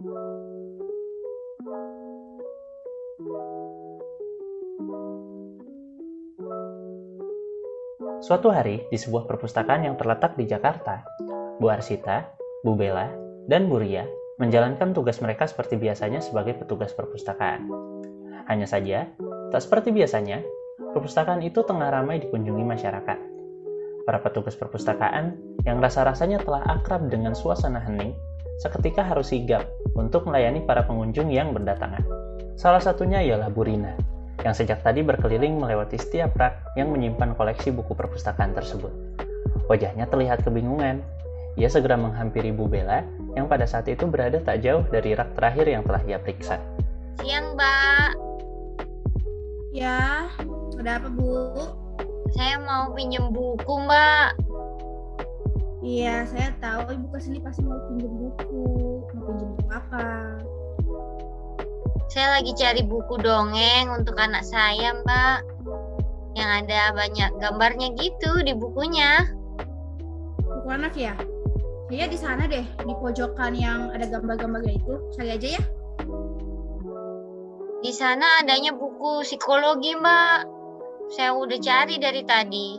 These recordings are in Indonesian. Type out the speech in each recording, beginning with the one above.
Suatu hari, di sebuah perpustakaan yang terletak di Jakarta, Bu Arsita, Bu Bella, dan Bu Ria menjalankan tugas mereka seperti biasanya sebagai petugas perpustakaan. Hanya saja, tak seperti biasanya, perpustakaan itu tengah ramai dikunjungi masyarakat. Para petugas perpustakaan yang rasa-rasanya telah akrab dengan suasana hening, seketika harus sigap untuk melayani para pengunjung yang berdatangan. Salah satunya ialah Bu Rina, yang sejak tadi berkeliling melewati setiap rak yang menyimpan koleksi buku perpustakaan tersebut. Wajahnya terlihat kebingungan. Ia segera menghampiri Bu Bella yang pada saat itu berada tak jauh dari rak terakhir yang telah ia periksa. Siang, Mbak. Ya, ada apa, Bu? Saya mau pinjam buku, Mbak. Iya, saya tahu Ibu kesini pasti mau pinjam buku. Mau pinjam buku apa? Saya lagi cari buku dongeng untuk anak saya, Mbak. Yang ada banyak gambarnya gitu di bukunya. Buku anak ya? Iya, di sana deh, di pojokan yang ada gambar-gambarnya itu. Cari aja ya. Di sana adanya buku psikologi, Mbak. Saya udah cari dari tadi.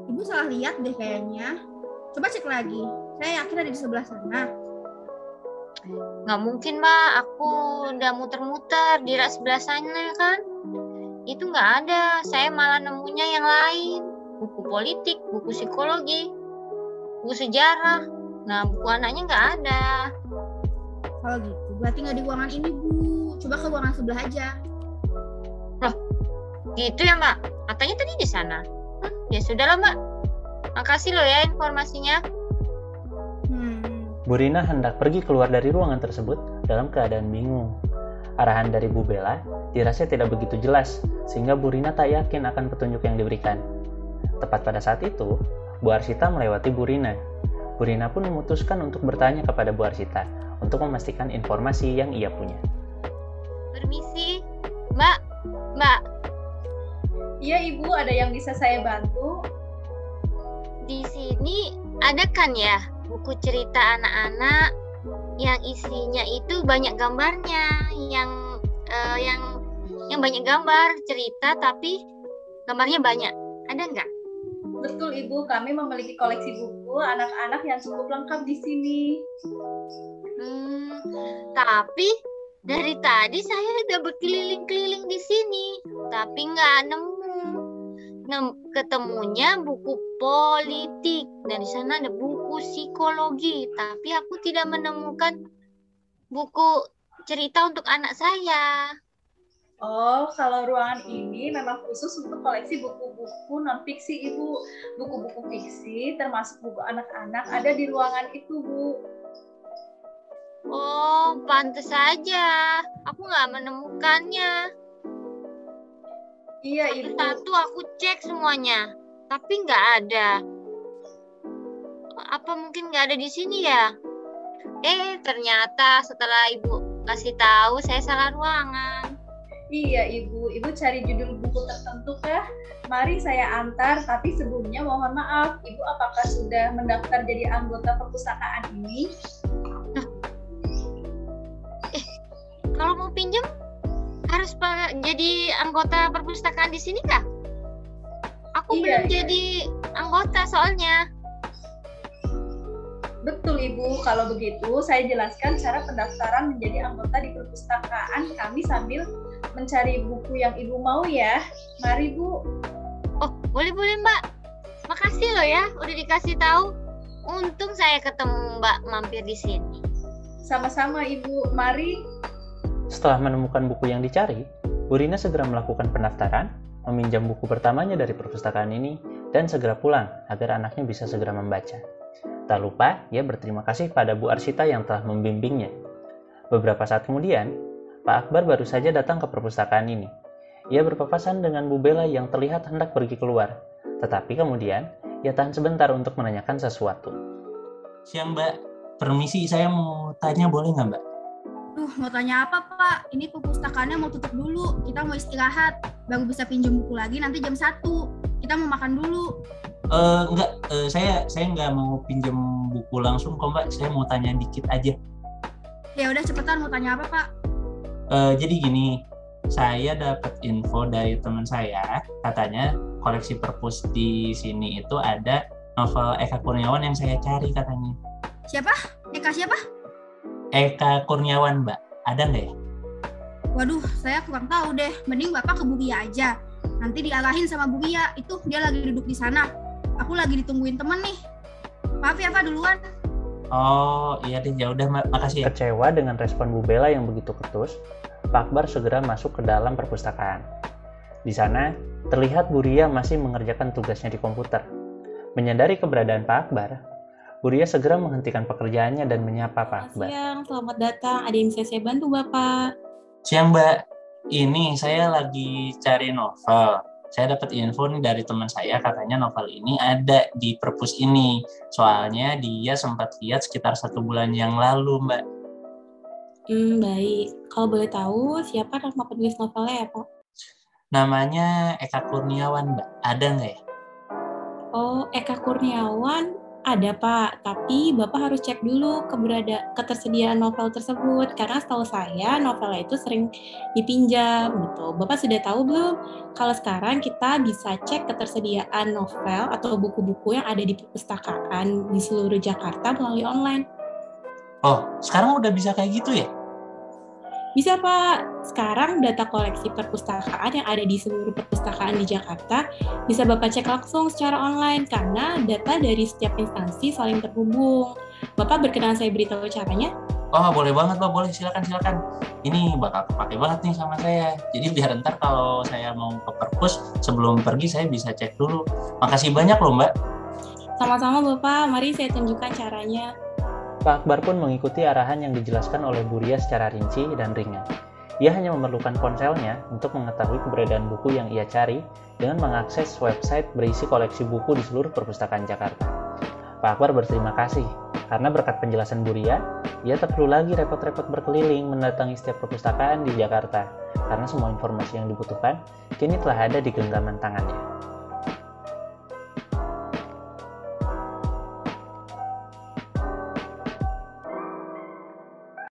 Ibu salah lihat deh kayaknya. Coba cek lagi. Saya yakin ada di sebelah sana. Nggak mungkin, Mbak. Aku udah muter-muter di rak sebelah sana kan. Itu nggak ada. Saya malah nemunya yang lain. Buku politik, buku psikologi, buku sejarah. Nah, buku anaknya nggak ada. Kalau gitu, berarti nggak di ruangan ini, Bu. Coba ke ruangan sebelah aja. Loh, gitu ya, Mbak? Katanya tadi di sana. Ya sudahlah, Mbak. Makasih loh ya informasinya. Bu Rina hendak pergi keluar dari ruangan tersebut dalam keadaan bingung. Arahan dari Bu Bella dirasa tidak begitu jelas, sehingga Bu Rina tak yakin akan petunjuk yang diberikan. Tepat pada saat itu, Bu Arsita melewati Bu Rina. Bu Rina pun memutuskan untuk bertanya kepada Bu Arsita untuk memastikan informasi yang ia punya. Permisi, Mbak. Mbak, Iya, Ibu, ada yang bisa saya bantu? di sini ada kan ya buku cerita anak-anak yang isinya itu banyak gambarnya, yang banyak gambar cerita tapi gambarnya banyak. Ada nggak? Betul, Ibu, kami memiliki koleksi buku anak-anak yang cukup lengkap di sini. Tapi dari tadi saya udah berkeliling-keliling di sini, tapi nggak nemu. Ketemunya buku politik dan di sana ada buku psikologi, tapi aku tidak menemukan buku cerita untuk anak saya. Oh, kalau ruangan ini memang khusus untuk koleksi buku-buku non-fiksi, Ibu. Buku-buku fiksi, termasuk buku anak-anak, ada di ruangan itu, Bu. Oh, pantes saja. Aku nggak menemukannya. Iya, Ibu. Satu aku cek semuanya, tapi nggak ada. Apa mungkin nggak ada di sini ya? Ternyata setelah Ibu kasih tahu, saya salah ruangan. Iya, Ibu. Ibu cari judul buku tertentu kah? Mari saya antar, tapi sebelumnya mohon maaf, Ibu apakah sudah mendaftar jadi anggota perpustakaan ini? Kalau mau pinjam, harus jadi anggota perpustakaan di sini kah? Aku belum jadi anggota soalnya. Betul, Ibu. Kalau begitu, saya jelaskan cara pendaftaran menjadi anggota di perpustakaan kami sambil mencari buku yang Ibu mau ya. Mari, Bu. Oh, boleh Mbak. Makasih loh ya, udah dikasih tahu. Untung saya ketemu Mbak mampir di sini. Sama-sama, Ibu. Mari. Setelah menemukan buku yang dicari, Bu Rina segera melakukan pendaftaran, meminjam buku pertamanya dari perpustakaan ini, dan segera pulang agar anaknya bisa segera membaca. Tak lupa, ia berterima kasih pada Bu Arsita yang telah membimbingnya. Beberapa saat kemudian, Pak Akbar baru saja datang ke perpustakaan ini. Ia berpapasan dengan Bu Bella yang terlihat hendak pergi keluar. Tetapi kemudian, ia tahan sebentar untuk menanyakan sesuatu. Siang, Mbak. Permisi, saya mau tanya boleh nggak, Mbak? Mau tanya apa, Pak? Ini perpustakaannya mau tutup dulu. Kita mau istirahat. Baru bisa pinjam buku lagi nanti jam 1. Kita mau makan dulu. Saya nggak mau pinjam buku langsung kok, Mbak. Saya mau tanya dikit aja. Ya udah cepetan, mau tanya apa Pak? Jadi gini, saya dapat info dari teman saya, katanya koleksi perpus di sini itu ada novel Eka Kurniawan yang saya cari katanya. Siapa? Eka siapa? Eka Kurniawan, Mbak. Ada nggak ya? Waduh, saya kurang tahu deh. Mending Bapak ke Bu Ria aja. Nanti diarahin sama Bu Ria. Itu dia lagi duduk di sana. Aku lagi ditungguin temen nih. Maaf ya Pak, duluan. Oh, iya deh, ya udah, makasih ya. Kecewa dengan respon Bu Bella yang begitu ketus, Pak Akbar segera masuk ke dalam perpustakaan. Di sana, terlihat Bu Ria masih mengerjakan tugasnya di komputer. Menyadari keberadaan Pak Akbar, Bu Ria segera menghentikan pekerjaannya dan menyapa Pak Akbar. Siang, selamat datang. Ada yang bisa saya bantu, Bapak? Siang, Mbak. Ini saya lagi cari novel. Saya dapat info nih dari teman saya, katanya novel ini ada di perpus ini. Soalnya dia sempat lihat sekitar 1 bulan yang lalu, Mbak. Baik. Kalau boleh tahu, siapa nama penulis novelnya ya, Pak? Namanya Eka Kurniawan, Mbak. Ada nggak ya? Oh, Eka Kurniawan ada, Pak. Tapi Bapak harus cek dulu ketersediaan novel tersebut. Karena setahu saya, novelnya itu sering dipinjam, gitu. Bapak sudah tahu belum? Kalau sekarang kita bisa cek ketersediaan novel atau buku-buku yang ada di perpustakaan di seluruh Jakarta melalui online. Oh, sekarang udah bisa kayak gitu ya? Bisa, Pak. Sekarang data koleksi perpustakaan yang ada di seluruh perpustakaan di Jakarta bisa Bapak cek langsung secara online karena data dari setiap instansi saling terhubung. Bapak berkenan saya beritahu caranya? Oh, boleh banget, Pak. Boleh, silakan. Ini bakal kepake banget nih sama saya. Jadi biar ntar kalau saya mau ke perpus, sebelum pergi saya bisa cek dulu. Makasih banyak loh, Mbak. Sama-sama, Bapak. Mari saya tunjukkan caranya. Pak Akbar pun mengikuti arahan yang dijelaskan oleh Bu Ria secara rinci dan ringan. Ia hanya memerlukan ponselnya untuk mengetahui keberadaan buku yang ia cari dengan mengakses website berisi koleksi buku di seluruh perpustakaan Jakarta. Pak Akbar berterima kasih, karena berkat penjelasan Bu Ria, ia tak perlu lagi repot-repot berkeliling mendatangi setiap perpustakaan di Jakarta, karena semua informasi yang dibutuhkan kini telah ada di genggaman tangannya.